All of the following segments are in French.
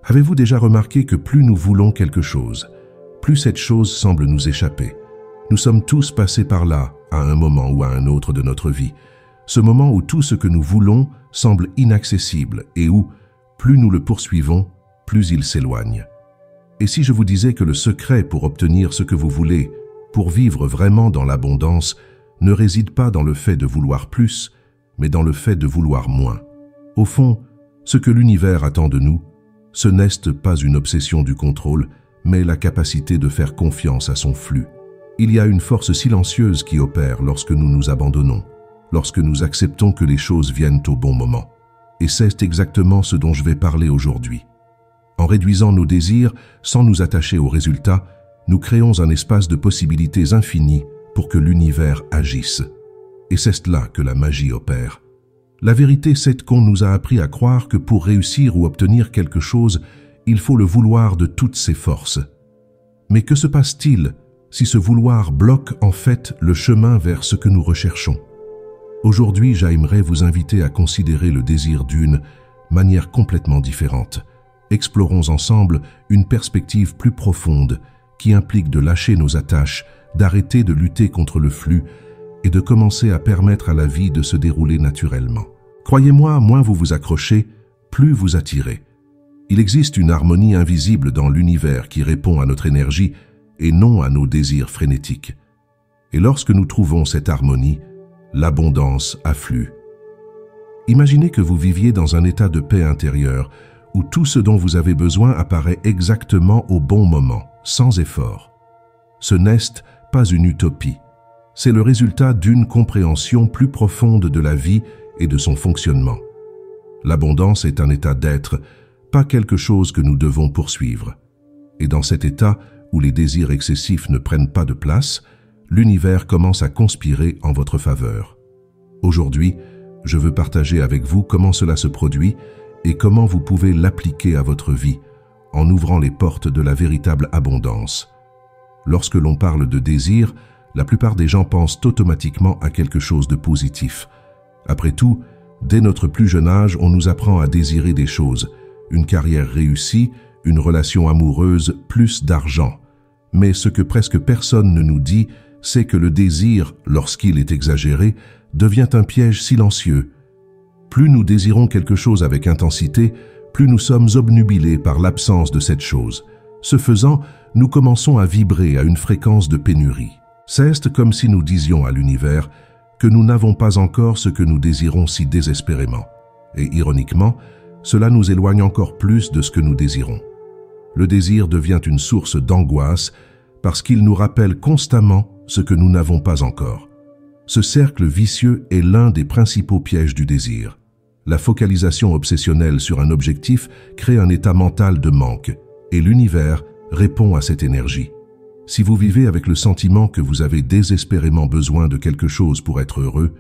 Avez-vous déjà remarqué que plus nous voulons quelque chose, plus cette chose semble nous échapper? Nous sommes tous passés par là, à un moment ou à un autre de notre vie. Ce moment où tout ce que nous voulons semble inaccessible et où, plus nous le poursuivons, plus il s'éloigne. Et si je vous disais que le secret pour obtenir ce que vous voulez, pour vivre vraiment dans l'abondance, ne réside pas dans le fait de vouloir plus, mais dans le fait de vouloir moins. Au fond, ce que l'univers attend de nous, ce n'est pas une obsession du contrôle, mais la capacité de faire confiance à son flux. Il y a une force silencieuse qui opère lorsque nous nous abandonnons, lorsque nous acceptons que les choses viennent au bon moment. Et c'est exactement ce dont je vais parler aujourd'hui. En réduisant nos désirs sans nous attacher aux résultats, nous créons un espace de possibilités infinies pour que l'univers agisse. Et c'est là que la magie opère. La vérité, c'est qu'on nous a appris à croire que pour réussir ou obtenir quelque chose, il faut le vouloir de toutes ses forces. Mais que se passe-t-il si ce vouloir bloque en fait le chemin vers ce que nous recherchons? Aujourd'hui, j'aimerais vous inviter à considérer le désir d'une manière complètement différente. Explorons ensemble une perspective plus profonde qui implique de lâcher nos attaches, d'arrêter de lutter contre le flux et de commencer à permettre à la vie de se dérouler naturellement. Croyez-moi, moins vous vous accrochez, plus vous attirez. Il existe une harmonie invisible dans l'univers qui répond à notre énergie et non à nos désirs frénétiques. Et lorsque nous trouvons cette harmonie, l'abondance afflue. Imaginez que vous viviez dans un état de paix intérieure où tout ce dont vous avez besoin apparaît exactement au bon moment, sans effort. Ce n'est pas une utopie. C'est le résultat d'une compréhension plus profonde de la vie et de son fonctionnement. L'abondance est un état d'être, pas quelque chose que nous devons poursuivre. Et dans cet état où les désirs excessifs ne prennent pas de place, l'univers commence à conspirer en votre faveur. Aujourd'hui, je veux partager avec vous comment cela se produit et comment vous pouvez l'appliquer à votre vie en ouvrant les portes de la véritable abondance. Lorsque l'on parle de désir, la plupart des gens pensent automatiquement à quelque chose de positif. Après tout, dès notre plus jeune âge, on nous apprend à désirer des choses, une carrière réussie, une relation amoureuse, plus d'argent. Mais ce que presque personne ne nous dit, c'est que le désir, lorsqu'il est exagéré, devient un piège silencieux. Plus nous désirons quelque chose avec intensité, plus nous sommes obnubilés par l'absence de cette chose. Ce faisant, nous commençons à vibrer à une fréquence de pénurie. C'est comme si nous disions à l'univers que nous n'avons pas encore ce que nous désirons si désespérément. Et ironiquement, cela nous éloigne encore plus de ce que nous désirons. Le désir devient une source d'angoisse parce qu'il nous rappelle constamment ce que nous n'avons pas encore. Ce cercle vicieux est l'un des principaux pièges du désir. La focalisation obsessionnelle sur un objectif crée un état mental de manque, et l'univers répond à cette énergie. Si vous vivez avec le sentiment que vous avez désespérément besoin de quelque chose pour être heureux,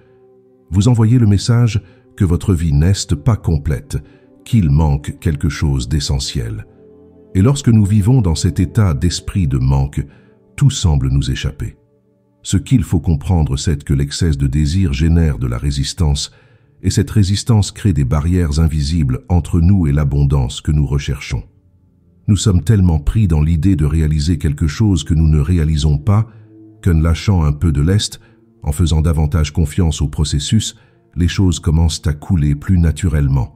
vous envoyez le message que votre vie n'est pas complète, qu'il manque quelque chose d'essentiel. Et lorsque nous vivons dans cet état d'esprit de manque, tout semble nous échapper. Ce qu'il faut comprendre, c'est que l'excès de désir génère de la résistance, et cette résistance crée des barrières invisibles entre nous et l'abondance que nous recherchons. Nous sommes tellement pris dans l'idée de réaliser quelque chose que nous ne réalisons pas, qu'en lâchant un peu de lest, en faisant davantage confiance au processus, les choses commencent à couler plus naturellement.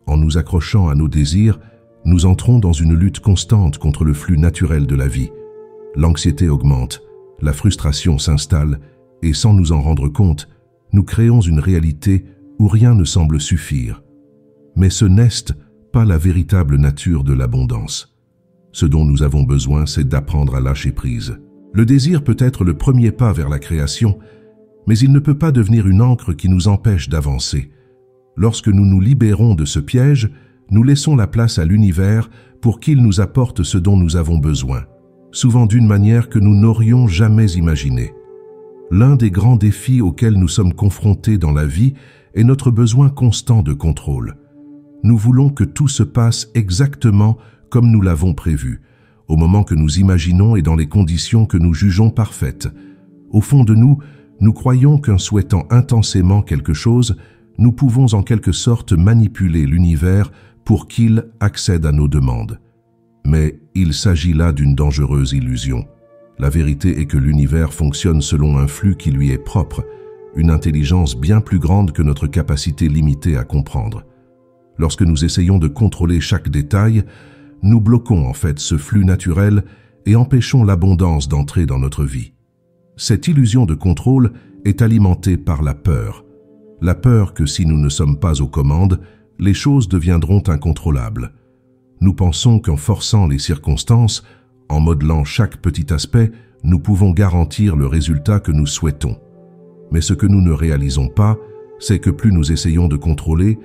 En nous accrochant à nos désirs, nous entrons dans une lutte constante contre le flux naturel de la vie. L'anxiété augmente, la frustration s'installe, et sans nous en rendre compte, nous créons une réalité où rien ne semble suffire. Mais ce n'est pas la véritable nature de l'abondance. Ce dont nous avons besoin, c'est d'apprendre à lâcher prise. Le désir peut être le premier pas vers la création, mais il ne peut pas devenir une ancre qui nous empêche d'avancer. Lorsque nous nous libérons de ce piège, nous laissons la place à l'univers pour qu'il nous apporte ce dont nous avons besoin, souvent d'une manière que nous n'aurions jamais imaginée. L'un des grands défis auxquels nous sommes confrontés dans la vie est notre besoin constant de contrôle. Nous voulons que tout se passe exactement comme nous l'avons prévu, au moment que nous imaginons et dans les conditions que nous jugeons parfaites. Au fond de nous, nous croyons qu'en souhaitant intensément quelque chose, nous pouvons en quelque sorte manipuler l'univers pour qu'il accède à nos demandes. Mais il s'agit là d'une dangereuse illusion. La vérité est que l'univers fonctionne selon un flux qui lui est propre, une intelligence bien plus grande que notre capacité limitée à comprendre. Lorsque nous essayons de contrôler chaque détail, nous bloquons en fait ce flux naturel et empêchons l'abondance d'entrer dans notre vie. Cette illusion de contrôle est alimentée par la peur. La peur que si nous ne sommes pas aux commandes, les choses deviendront incontrôlables. Nous pensons qu'en forçant les circonstances, en modelant chaque petit aspect, nous pouvons garantir le résultat que nous souhaitons. Mais ce que nous ne réalisons pas, c'est que plus nous essayons de contrôler,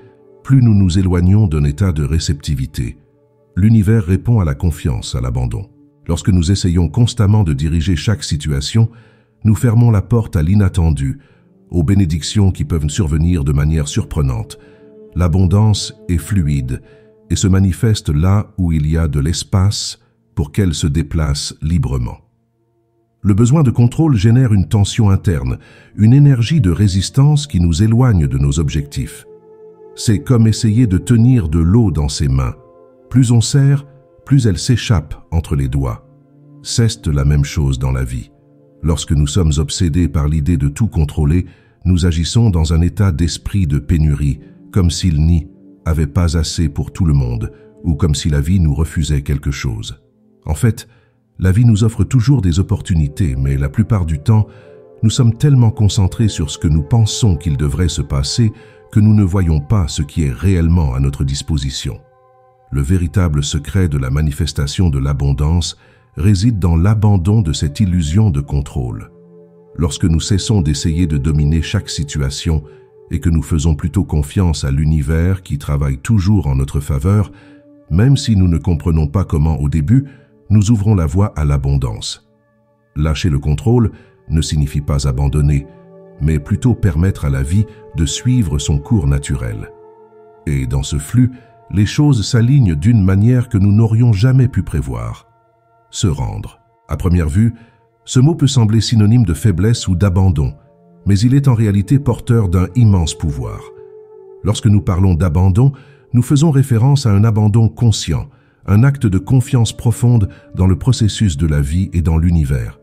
plus nous nous éloignons d'un état de réceptivité. L'univers répond à la confiance, à l'abandon. Lorsque nous essayons constamment de diriger chaque situation, nous fermons la porte à l'inattendu, aux bénédictions qui peuvent survenir de manière surprenante. L'abondance est fluide et se manifeste là où il y a de l'espace pour qu'elle se déplace librement. Le besoin de contrôle génère une tension interne, une énergie de résistance qui nous éloigne de nos objectifs. C'est comme essayer de tenir de l'eau dans ses mains. Plus on serre, plus elle s'échappe entre les doigts. C'est la même chose dans la vie. Lorsque nous sommes obsédés par l'idée de tout contrôler, nous agissons dans un état d'esprit de pénurie, comme s'il n'y avait pas assez pour tout le monde, ou comme si la vie nous refusait quelque chose. En fait, la vie nous offre toujours des opportunités, mais la plupart du temps, nous sommes tellement concentrés sur ce que nous pensons qu'il devrait se passer que nous ne voyons pas ce qui est réellement à notre disposition. Le véritable secret de la manifestation de l'abondance réside dans l'abandon de cette illusion de contrôle. Lorsque nous cessons d'essayer de dominer chaque situation et que nous faisons plutôt confiance à l'univers qui travaille toujours en notre faveur, même si nous ne comprenons pas comment au début, nous ouvrons la voie à l'abondance. Lâcher le contrôle ne signifie pas abandonner, mais plutôt permettre à la vie de suivre son cours naturel. Et dans ce flux, les choses s'alignent d'une manière que nous n'aurions jamais pu prévoir. Se rendre. À première vue, ce mot peut sembler synonyme de faiblesse ou d'abandon, mais il est en réalité porteur d'un immense pouvoir. Lorsque nous parlons d'abandon, nous faisons référence à un abandon conscient, un acte de confiance profonde dans le processus de la vie et dans l'univers.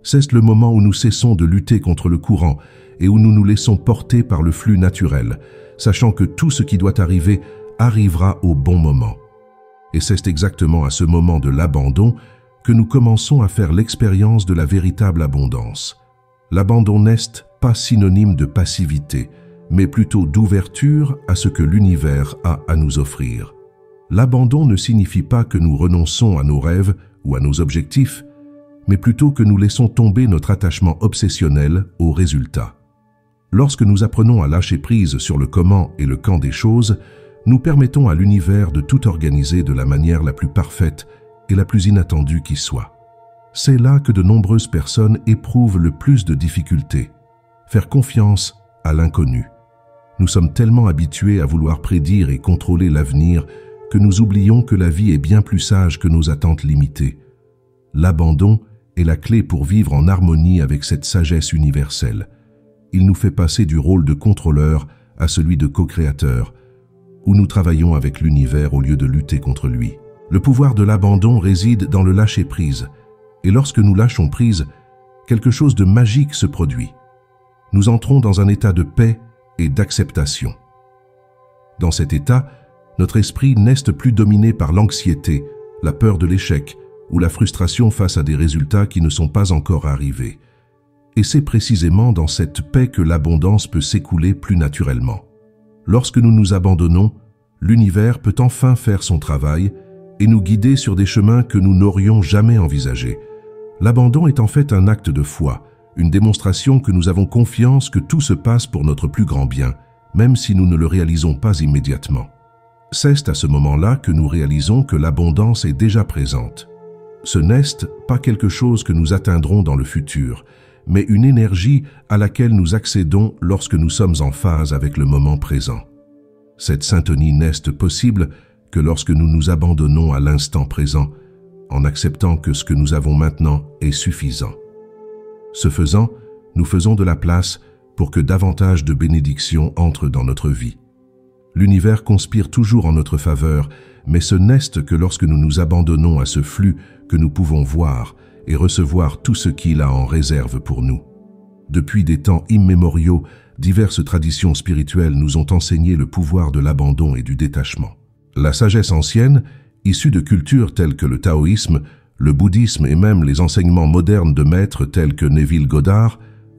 C'est le moment où nous cessons de lutter contre le courant et où nous nous laissons porter par le flux naturel, sachant que tout ce qui doit arriver arrivera au bon moment. Et c'est exactement à ce moment de l'abandon que nous commençons à faire l'expérience de la véritable abondance. L'abandon n'est pas synonyme de passivité, mais plutôt d'ouverture à ce que l'univers a à nous offrir. L'abandon ne signifie pas que nous renonçons à nos rêves ou à nos objectifs, mais plutôt que nous laissons tomber notre attachement obsessionnel au résultat. Lorsque nous apprenons à lâcher prise sur le comment et le quand des choses, nous permettons à l'univers de tout organiser de la manière la plus parfaite et la plus inattendue qui soit. C'est là que de nombreuses personnes éprouvent le plus de difficultés. Faire confiance à l'inconnu. Nous sommes tellement habitués à vouloir prédire et contrôler l'avenir que nous oublions que la vie est bien plus sage que nos attentes limitées. L'abandon est la clé pour vivre en harmonie avec cette sagesse universelle. Il nous fait passer du rôle de contrôleur à celui de co-créateur, où nous travaillons avec l'univers au lieu de lutter contre lui. Le pouvoir de l'abandon réside dans le lâcher-prise, et lorsque nous lâchons prise, quelque chose de magique se produit. Nous entrons dans un état de paix et d'acceptation. Dans cet état, notre esprit n'est plus dominé par l'anxiété, la peur de l'échec ou la frustration face à des résultats qui ne sont pas encore arrivés. Et c'est précisément dans cette paix que l'abondance peut s'écouler plus naturellement. Lorsque nous nous abandonnons, l'univers peut enfin faire son travail et nous guider sur des chemins que nous n'aurions jamais envisagés. L'abandon est en fait un acte de foi, une démonstration que nous avons confiance que tout se passe pour notre plus grand bien, même si nous ne le réalisons pas immédiatement. C'est à ce moment-là que nous réalisons que l'abondance est déjà présente. Ce n'est pas quelque chose que nous atteindrons dans le futur, mais une énergie à laquelle nous accédons lorsque nous sommes en phase avec le moment présent. Cette syntonie n'est possible que lorsque nous nous abandonnons à l'instant présent, en acceptant que ce que nous avons maintenant est suffisant. Ce faisant, nous faisons de la place pour que davantage de bénédictions entrent dans notre vie. L'univers conspire toujours en notre faveur, mais ce n'est que lorsque nous nous abandonnons à ce flux que nous pouvons voir et recevoir tout ce qu'il a en réserve pour nous. Depuis des temps immémoriaux, diverses traditions spirituelles nous ont enseigné le pouvoir de l'abandon et du détachement. La sagesse ancienne, issue de cultures telles que le taoïsme, le bouddhisme et même les enseignements modernes de maîtres tels que Neville Goddard,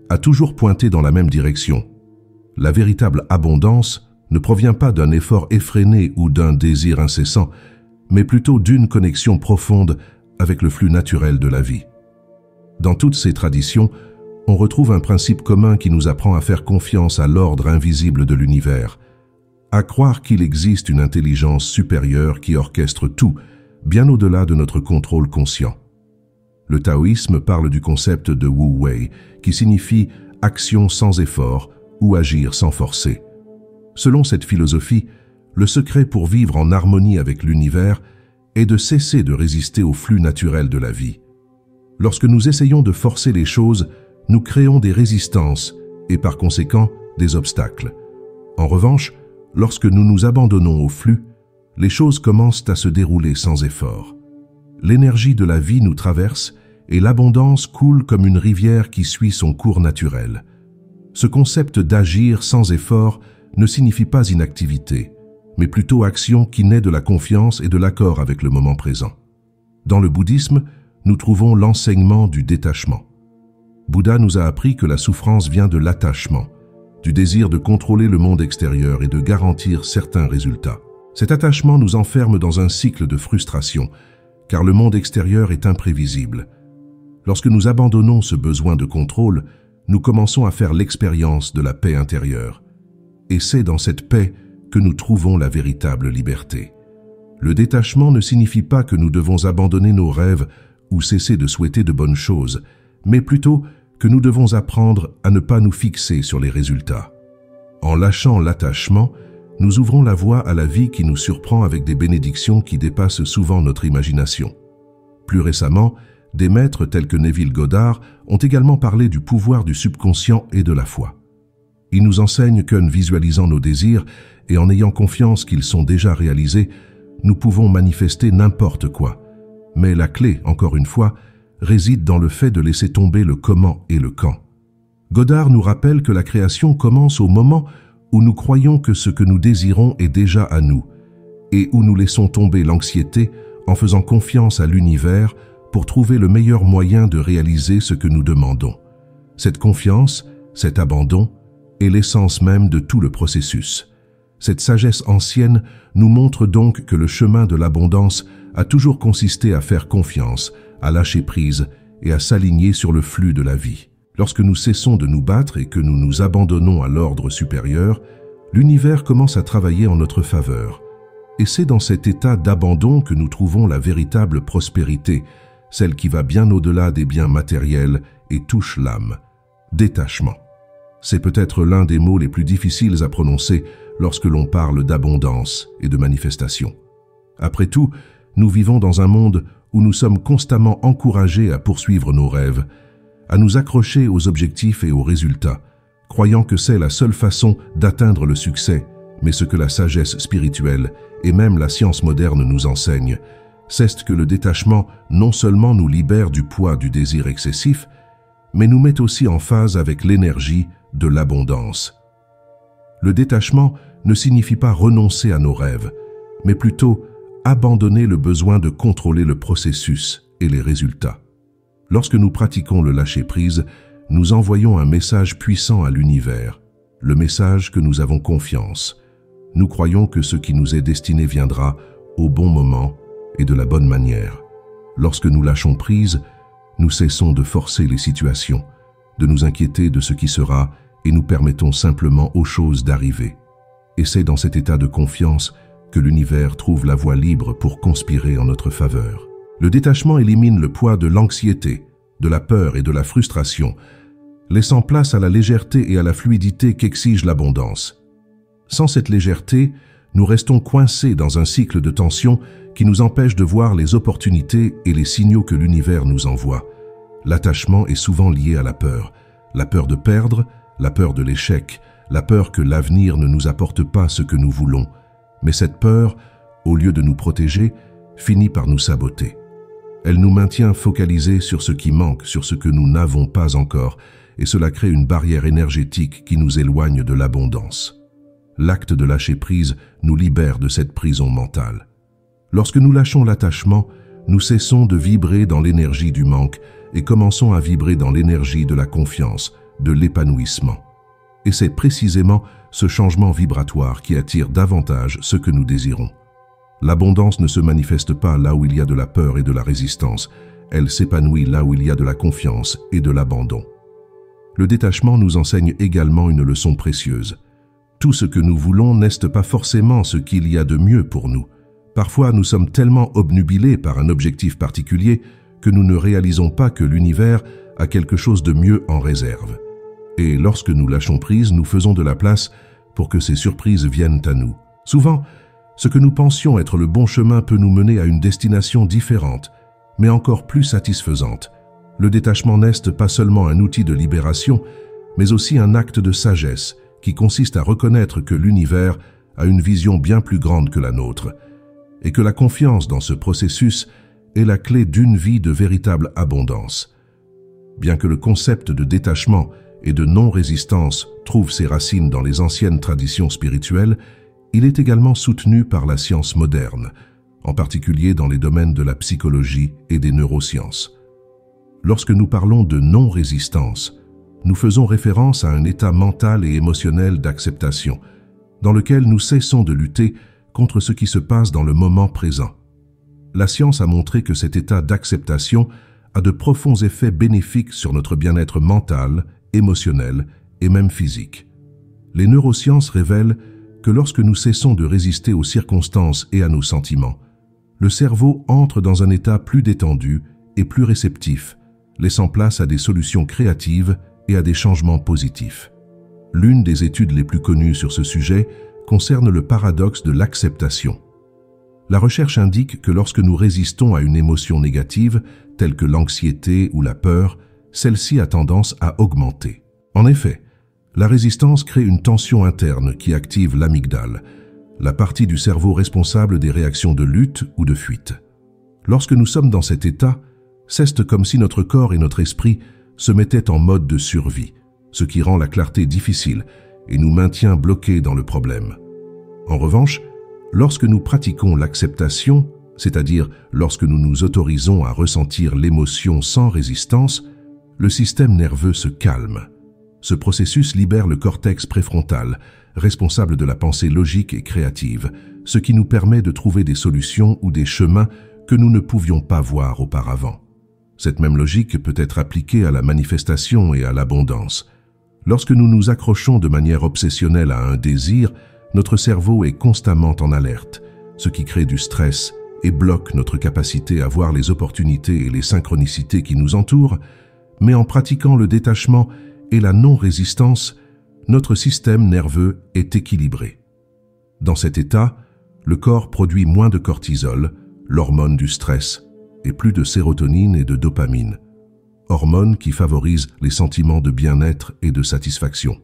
a toujours pointé dans la même direction. La véritable abondance ne provient pas d'un effort effréné ou d'un désir incessant, mais plutôt d'une connexion profonde avec le flux naturel de la vie. Dans toutes ces traditions, on retrouve un principe commun qui nous apprend à faire confiance à l'ordre invisible de l'univers, à croire qu'il existe une intelligence supérieure qui orchestre tout, bien au-delà de notre contrôle conscient. Le taoïsme parle du concept de Wu Wei, qui signifie « action sans effort » ou « agir sans forcer ». Selon cette philosophie, le secret pour vivre en harmonie avec l'univers est de cesser de résister au flux naturel de la vie. Lorsque nous essayons de forcer les choses, nous créons des résistances et par conséquent des obstacles. En revanche, lorsque nous nous abandonnons au flux, les choses commencent à se dérouler sans effort. L'énergie de la vie nous traverse et l'abondance coule comme une rivière qui suit son cours naturel. Ce concept d'agir sans effort ne signifie pas inactivité, mais plutôt action qui naît de la confiance et de l'accord avec le moment présent. Dans le bouddhisme, nous trouvons l'enseignement du détachement. Bouddha nous a appris que la souffrance vient de l'attachement, du désir de contrôler le monde extérieur et de garantir certains résultats. Cet attachement nous enferme dans un cycle de frustration, car le monde extérieur est imprévisible. Lorsque nous abandonnons ce besoin de contrôle, nous commençons à faire l'expérience de la paix intérieure. Et c'est dans cette paix que nous trouvons la véritable liberté. Le détachement ne signifie pas que nous devons abandonner nos rêves ou cesser de souhaiter de bonnes choses, mais plutôt que nous devons apprendre à ne pas nous fixer sur les résultats. En lâchant l'attachement, nous ouvrons la voie à la vie qui nous surprend avec des bénédictions qui dépassent souvent notre imagination. Plus récemment, des maîtres tels que Neville Goddard ont également parlé du pouvoir du subconscient et de la foi. Ils nous enseignent qu'en visualisant nos désirs et en ayant confiance qu'ils sont déjà réalisés, nous pouvons manifester n'importe quoi. Mais la clé, encore une fois, réside dans le fait de laisser tomber le comment et le quand. Goddard nous rappelle que la création commence au moment où nous croyons que ce que nous désirons est déjà à nous, et où nous laissons tomber l'anxiété en faisant confiance à l'univers pour trouver le meilleur moyen de réaliser ce que nous demandons. Cette confiance, cet abandon, est l'essence même de tout le processus. Cette sagesse ancienne nous montre donc que le chemin de l'abondance a toujours consisté à faire confiance, à lâcher prise et à s'aligner sur le flux de la vie. Lorsque nous cessons de nous battre et que nous nous abandonnons à l'ordre supérieur, l'univers commence à travailler en notre faveur. Et c'est dans cet état d'abandon que nous trouvons la véritable prospérité, celle qui va bien au-delà des biens matériels et touche l'âme. Détachement. C'est peut-être l'un des mots les plus difficiles à prononcer lorsque l'on parle d'abondance et de manifestation. Après tout, nous vivons dans un monde où nous sommes constamment encouragés à poursuivre nos rêves, à nous accrocher aux objectifs et aux résultats, croyant que c'est la seule façon d'atteindre le succès, mais ce que la sagesse spirituelle et même la science moderne nous enseignent, c'est que le détachement non seulement nous libère du poids du désir excessif, mais nous met aussi en phase avec l'énergie de l'abondance. Le détachement ne signifie pas renoncer à nos rêves, mais plutôt abandonner le besoin de contrôler le processus et les résultats. Lorsque nous pratiquons le lâcher-prise, nous envoyons un message puissant à l'univers, le message que nous avons confiance. Nous croyons que ce qui nous est destiné viendra au bon moment et de la bonne manière. Lorsque nous lâchons prise, nous cessons de forcer les situations, de nous inquiéter de ce qui sera et nous permettons simplement aux choses d'arriver. Et c'est dans cet état de confiance que l'univers trouve la voie libre pour conspirer en notre faveur. Le détachement élimine le poids de l'anxiété, de la peur et de la frustration, laissant place à la légèreté et à la fluidité qu'exige l'abondance. Sans cette légèreté, nous restons coincés dans un cycle de tension qui nous empêche de voir les opportunités et les signaux que l'univers nous envoie. L'attachement est souvent lié à la peur de perdre, la peur de l'échec, la peur que l'avenir ne nous apporte pas ce que nous voulons. Mais cette peur, au lieu de nous protéger, finit par nous saboter. Elle nous maintient focalisés sur ce qui manque, sur ce que nous n'avons pas encore, et cela crée une barrière énergétique qui nous éloigne de l'abondance. L'acte de lâcher prise nous libère de cette prison mentale. Lorsque nous lâchons l'attachement, nous cessons de vibrer dans l'énergie du manque et commençons à vibrer dans l'énergie de la confiance, de l'épanouissement. Et c'est précisément ce changement vibratoire qui attire davantage ce que nous désirons. L'abondance ne se manifeste pas là où il y a de la peur et de la résistance, elle s'épanouit là où il y a de la confiance et de l'abandon. Le détachement nous enseigne également une leçon précieuse. Tout ce que nous voulons n'est pas forcément ce qu'il y a de mieux pour nous. Parfois, nous sommes tellement obnubilés par un objectif particulier que nous ne réalisons pas que l'univers a quelque chose de mieux en réserve. Et lorsque nous lâchons prise, nous faisons de la place pour que ces surprises viennent à nous. Souvent, ce que nous pensions être le bon chemin peut nous mener à une destination différente, mais encore plus satisfaisante. Le détachement n'est pas seulement un outil de libération, mais aussi un acte de sagesse qui consiste à reconnaître que l'univers a une vision bien plus grande que la nôtre, et que la confiance dans ce processus est la clé d'une vie de véritable abondance. Bien que le concept de détachement et de non-résistance trouve ses racines dans les anciennes traditions spirituelles, il est également soutenu par la science moderne, en particulier dans les domaines de la psychologie et des neurosciences. Lorsque nous parlons de non-résistance, nous faisons référence à un état mental et émotionnel d'acceptation, dans lequel nous cessons de lutter contre ce qui se passe dans le moment présent. La science a montré que cet état d'acceptation a de profonds effets bénéfiques sur notre bien-être mental, émotionnel et même physique. Les neurosciences révèlent que lorsque nous cessons de résister aux circonstances et à nos sentiments, le cerveau entre dans un état plus détendu et plus réceptif, laissant place à des solutions créatives et à des changements positifs. L'une des études les plus connues sur ce sujet concerne le paradoxe de l'acceptation. La recherche indique que lorsque nous résistons à une émotion négative, telle que l'anxiété ou la peur, celle-ci a tendance à augmenter. En effet, la résistance crée une tension interne qui active l'amygdale, la partie du cerveau responsable des réactions de lutte ou de fuite. Lorsque nous sommes dans cet état, c'est comme si notre corps et notre esprit se mettaient en mode de survie, ce qui rend la clarté difficile et nous maintient bloqués dans le problème. En revanche, lorsque nous pratiquons l'acceptation, c'est-à-dire lorsque nous nous autorisons à ressentir l'émotion sans résistance, le système nerveux se calme. Ce processus libère le cortex préfrontal, responsable de la pensée logique et créative, ce qui nous permet de trouver des solutions ou des chemins que nous ne pouvions pas voir auparavant. Cette même logique peut être appliquée à la manifestation et à l'abondance. Lorsque nous nous accrochons de manière obsessionnelle à un désir, notre cerveau est constamment en alerte, ce qui crée du stress et bloque notre capacité à voir les opportunités et les synchronicités qui nous entourent, mais en pratiquant le détachement et la non-résistance, notre système nerveux est équilibré. Dans cet état, le corps produit moins de cortisol, l'hormone du stress, et plus de sérotonine et de dopamine, hormones qui favorisent les sentiments de bien-être et de satisfaction.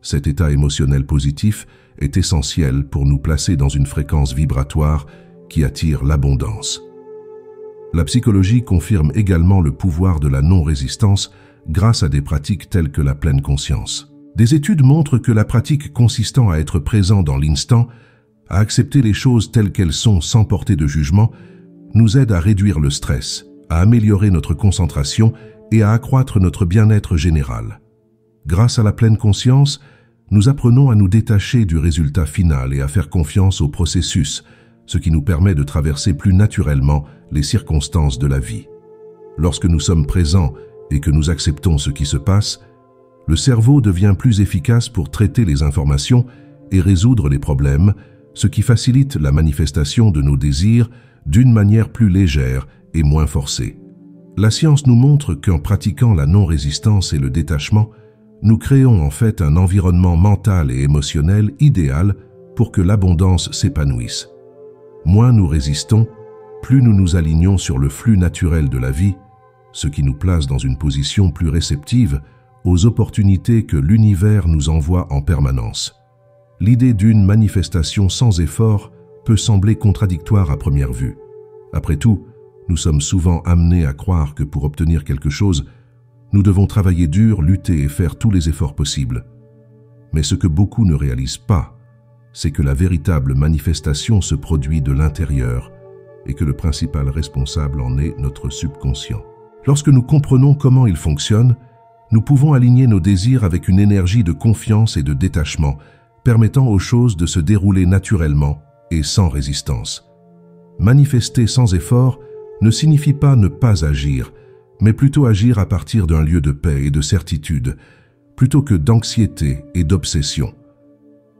Cet état émotionnel positif est essentiel pour nous placer dans une fréquence vibratoire qui attire l'abondance. La psychologie confirme également le pouvoir de la non-résistance grâce à des pratiques telles que la pleine conscience. Des études montrent que la pratique consistant à être présent dans l'instant, à accepter les choses telles qu'elles sont sans porter de jugement, nous aide à réduire le stress, à améliorer notre concentration et à accroître notre bien-être général. Grâce à la pleine conscience, nous apprenons à nous détacher du résultat final et à faire confiance au processus, ce qui nous permet de traverser plus naturellement les circonstances de la vie. Lorsque nous sommes présents et que nous acceptons ce qui se passe, le cerveau devient plus efficace pour traiter les informations et résoudre les problèmes, ce qui facilite la manifestation de nos désirs d'une manière plus légère et moins forcée. La science nous montre qu'en pratiquant la non-résistance et le détachement, nous créons en fait un environnement mental et émotionnel idéal pour que l'abondance s'épanouisse. Moins nous résistons, plus nous nous alignons sur le flux naturel de la vie, ce qui nous place dans une position plus réceptive aux opportunités que l'univers nous envoie en permanence. L'idée d'une manifestation sans effort peut sembler contradictoire à première vue. Après tout, nous sommes souvent amenés à croire que pour obtenir quelque chose, nous devons travailler dur, lutter et faire tous les efforts possibles. Mais ce que beaucoup ne réalisent pas, c'est que la véritable manifestation se produit de l'intérieur et que le principal responsable en est notre subconscient. Lorsque nous comprenons comment il fonctionne, nous pouvons aligner nos désirs avec une énergie de confiance et de détachement, permettant aux choses de se dérouler naturellement et sans résistance. Manifester sans effort ne signifie pas ne pas agir, mais plutôt agir à partir d'un lieu de paix et de certitude, plutôt que d'anxiété et d'obsession.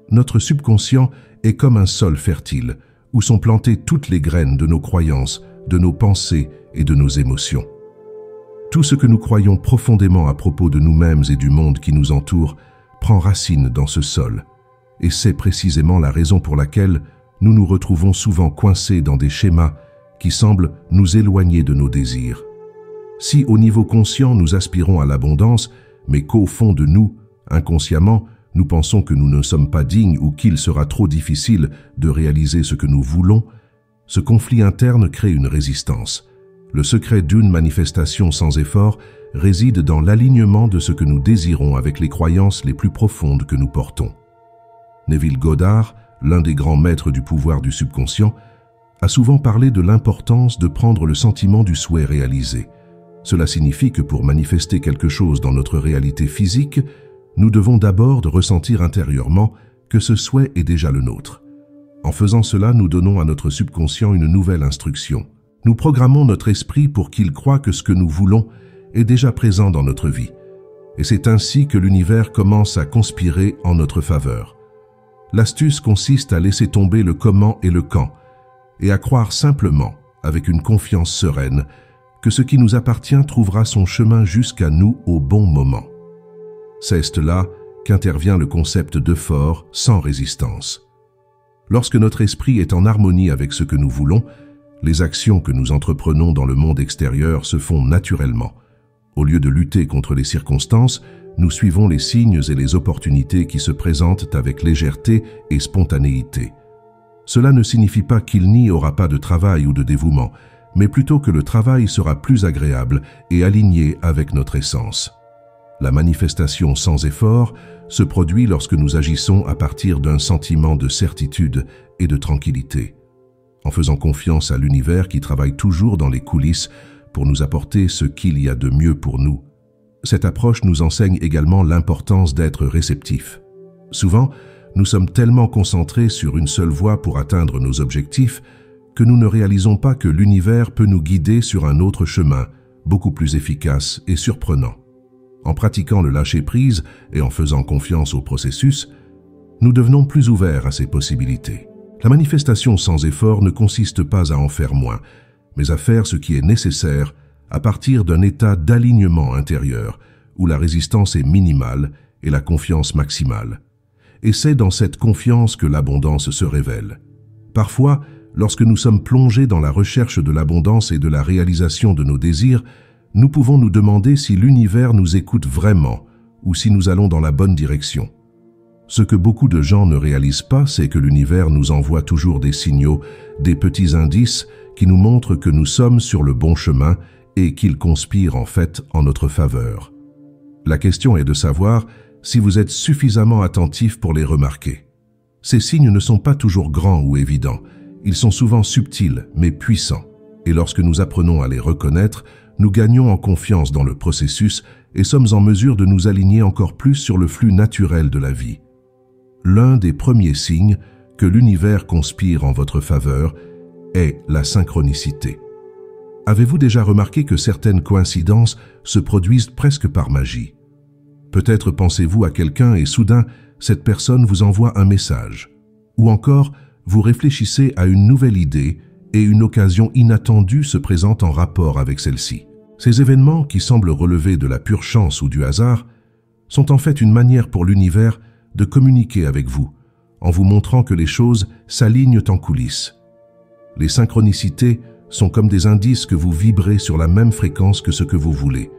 Notre subconscient est comme un sol fertile, où sont plantées toutes les graines de nos croyances, de nos pensées et de nos émotions. Tout ce que nous croyons profondément à propos de nous-mêmes et du monde qui nous entoure prend racine dans ce sol, et c'est précisément la raison pour laquelle nous nous retrouvons souvent coincés dans des schémas qui semblent nous éloigner de nos désirs. Si au niveau conscient nous aspirons à l'abondance, mais qu'au fond de nous, inconsciemment, nous pensons que nous ne sommes pas dignes ou qu'il sera trop difficile de réaliser ce que nous voulons, ce conflit interne crée une résistance. Le secret d'une manifestation sans effort réside dans l'alignement de ce que nous désirons avec les croyances les plus profondes que nous portons. Neville Goddard, l'un des grands maîtres du pouvoir du subconscient, a souvent parlé de l'importance de prendre le sentiment du souhait réalisé. Cela signifie que pour manifester quelque chose dans notre réalité physique, nous devons d'abord ressentir intérieurement que ce souhait est déjà le nôtre. En faisant cela, nous donnons à notre subconscient une nouvelle instruction. Nous programmons notre esprit pour qu'il croie que ce que nous voulons est déjà présent dans notre vie. Et c'est ainsi que l'univers commence à conspirer en notre faveur. L'astuce consiste à laisser tomber le comment et le quand, et à croire simplement, avec une confiance sereine, que ce qui nous appartient trouvera son chemin jusqu'à nous au bon moment. C'est là qu'intervient le concept d'effort sans résistance. Lorsque notre esprit est en harmonie avec ce que nous voulons, les actions que nous entreprenons dans le monde extérieur se font naturellement. Au lieu de lutter contre les circonstances, nous suivons les signes et les opportunités qui se présentent avec légèreté et spontanéité. Cela ne signifie pas qu'il n'y aura pas de travail ou de dévouement, mais plutôt que le travail sera plus agréable et aligné avec notre essence. La manifestation sans effort se produit lorsque nous agissons à partir d'un sentiment de certitude et de tranquillité, en faisant confiance à l'univers qui travaille toujours dans les coulisses pour nous apporter ce qu'il y a de mieux pour nous. Cette approche nous enseigne également l'importance d'être réceptif. Souvent, nous sommes tellement concentrés sur une seule voie pour atteindre nos objectifs que nous ne réalisons pas que l'univers peut nous guider sur un autre chemin, beaucoup plus efficace et surprenant. En pratiquant le lâcher-prise et en faisant confiance au processus, nous devenons plus ouverts à ces possibilités. La manifestation sans effort ne consiste pas à en faire moins, mais à faire ce qui est nécessaire à partir d'un état d'alignement intérieur où la résistance est minimale et la confiance maximale. Et c'est dans cette confiance que l'abondance se révèle. Parfois, lorsque nous sommes plongés dans la recherche de l'abondance et de la réalisation de nos désirs, nous pouvons nous demander si l'univers nous écoute vraiment ou si nous allons dans la bonne direction. Ce que beaucoup de gens ne réalisent pas, c'est que l'univers nous envoie toujours des signaux, des petits indices qui nous montrent que nous sommes sur le bon chemin et qu'il conspire en fait en notre faveur. La question est de savoir si vous êtes suffisamment attentif pour les remarquer. Ces signes ne sont pas toujours grands ou évidents, ils sont souvent subtils mais puissants, et lorsque nous apprenons à les reconnaître, nous gagnons en confiance dans le processus et sommes en mesure de nous aligner encore plus sur le flux naturel de la vie. L'un des premiers signes que l'univers conspire en votre faveur est la synchronicité. Avez-vous déjà remarqué que certaines coïncidences se produisent presque par magie? Peut-être pensez-vous à quelqu'un et soudain, cette personne vous envoie un message. Ou encore, vous réfléchissez à une nouvelle idée et une occasion inattendue se présente en rapport avec celle-ci. Ces événements, qui semblent relever de la pure chance ou du hasard, sont en fait une manière pour l'univers de communiquer avec vous, en vous montrant que les choses s'alignent en coulisses. Les synchronicités sont comme des indices que vous vibrez sur la même fréquence que ce que vous voulez.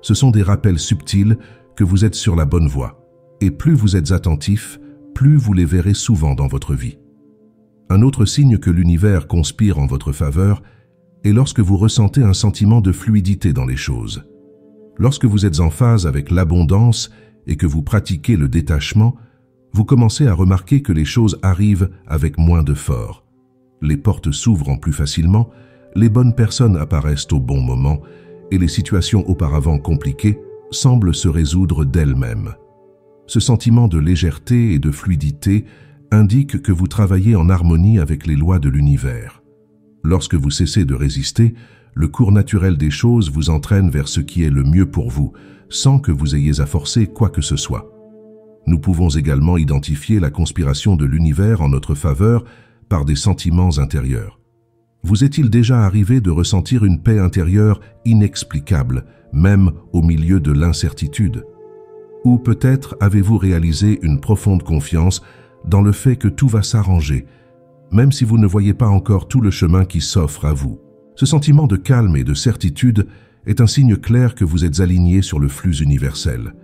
Ce sont des rappels subtils que vous êtes sur la bonne voie. Et plus vous êtes attentif, plus vous les verrez souvent dans votre vie. Un autre signe que l'univers conspire en votre faveur est lorsque vous ressentez un sentiment de fluidité dans les choses. Lorsque vous êtes en phase avec l'abondance et que vous pratiquez le détachement, vous commencez à remarquer que les choses arrivent avec moins d'efforts. Les portes s'ouvrent plus facilement, les bonnes personnes apparaissent au bon moment et les situations auparavant compliquées semblent se résoudre d'elles-mêmes. Ce sentiment de légèreté et de fluidité indique que vous travaillez en harmonie avec les lois de l'univers. Lorsque vous cessez de résister, le cours naturel des choses vous entraîne vers ce qui est le mieux pour vous, sans que vous ayez à forcer quoi que ce soit. Nous pouvons également identifier la conspiration de l'univers en notre faveur par des sentiments intérieurs. Vous est-il déjà arrivé de ressentir une paix intérieure inexplicable, même au milieu de l'incertitude? Ou peut-être avez-vous réalisé une profonde confiance dans le fait que tout va s'arranger, même si vous ne voyez pas encore tout le chemin qui s'offre à vous. Ce sentiment de calme et de certitude est un signe clair que vous êtes aligné sur le flux universel.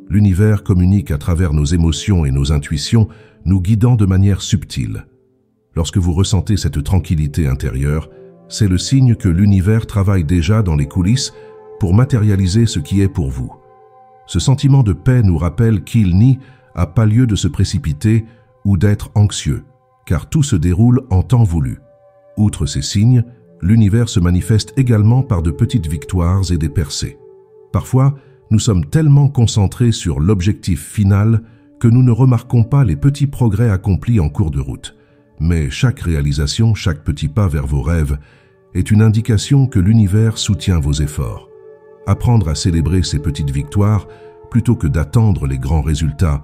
L'univers communique à travers nos émotions et nos intuitions, nous guidant de manière subtile. Lorsque vous ressentez cette tranquillité intérieure, c'est le signe que l'univers travaille déjà dans les coulisses pour matérialiser ce qui est pour vous. Ce sentiment de paix nous rappelle qu'il n'y a pas lieu de se précipiter ou d'être anxieux, car tout se déroule en temps voulu. Outre ces signes, l'univers se manifeste également par de petites victoires et des percées. Parfois, nous sommes tellement concentrés sur l'objectif final que nous ne remarquons pas les petits progrès accomplis en cours de route. Mais chaque réalisation, chaque petit pas vers vos rêves est une indication que l'univers soutient vos efforts. Apprendre à célébrer ces petites victoires, plutôt que d'attendre les grands résultats,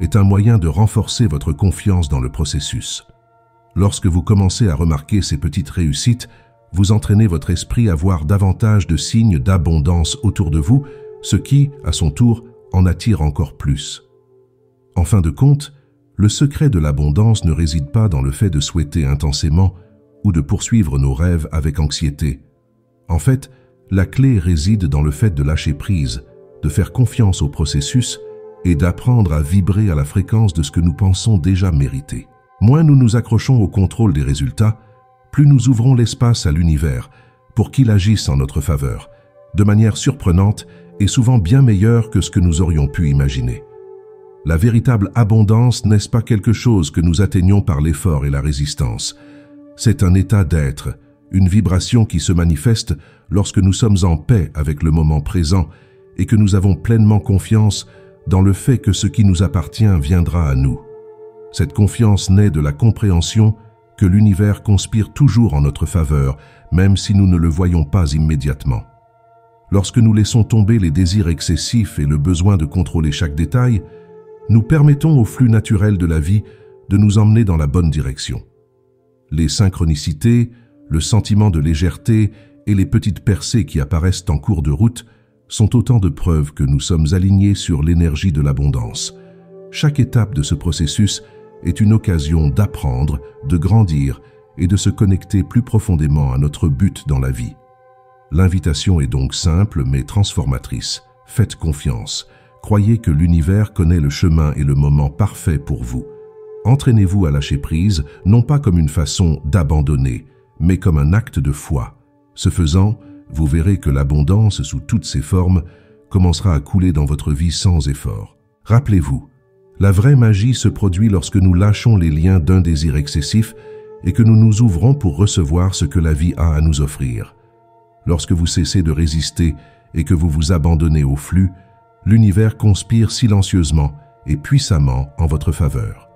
est un moyen de renforcer votre confiance dans le processus. Lorsque vous commencez à remarquer ces petites réussites, vous entraînez votre esprit à voir davantage de signes d'abondance autour de vous, ce qui, à son tour, en attire encore plus. En fin de compte, le secret de l'abondance ne réside pas dans le fait de souhaiter intensément ou de poursuivre nos rêves avec anxiété. En fait, la clé réside dans le fait de lâcher prise, de faire confiance au processus et d'apprendre à vibrer à la fréquence de ce que nous pensons déjà mériter. Moins nous nous accrochons au contrôle des résultats, plus nous ouvrons l'espace à l'univers pour qu'il agisse en notre faveur, de manière surprenante et souvent bien meilleure que ce que nous aurions pu imaginer. La véritable abondance n'est pas quelque chose que nous atteignons par l'effort et la résistance. C'est un état d'être, une vibration qui se manifeste lorsque nous sommes en paix avec le moment présent et que nous avons pleinement confiance dans le fait que ce qui nous appartient viendra à nous. Cette confiance naît de la compréhension que l'univers conspire toujours en notre faveur, même si nous ne le voyons pas immédiatement. Lorsque nous laissons tomber les désirs excessifs et le besoin de contrôler chaque détail, nous permettons au flux naturel de la vie de nous emmener dans la bonne direction. Les synchronicités, le sentiment de légèreté et les petites percées qui apparaissent en cours de route sont autant de preuves que nous sommes alignés sur l'énergie de l'abondance. Chaque étape de ce processus est une occasion d'apprendre, de grandir et de se connecter plus profondément à notre but dans la vie. L'invitation est donc simple mais transformatrice. Faites confiance. Croyez que l'univers connaît le chemin et le moment parfait pour vous. Entraînez-vous à lâcher prise, non pas comme une façon d'abandonner, mais comme un acte de foi. Ce faisant, vous verrez que l'abondance sous toutes ses formes commencera à couler dans votre vie sans effort. Rappelez-vous, la vraie magie se produit lorsque nous lâchons les liens d'un désir excessif et que nous nous ouvrons pour recevoir ce que la vie a à nous offrir. Lorsque vous cessez de résister et que vous vous abandonnez au flux, l'univers conspire silencieusement et puissamment en votre faveur.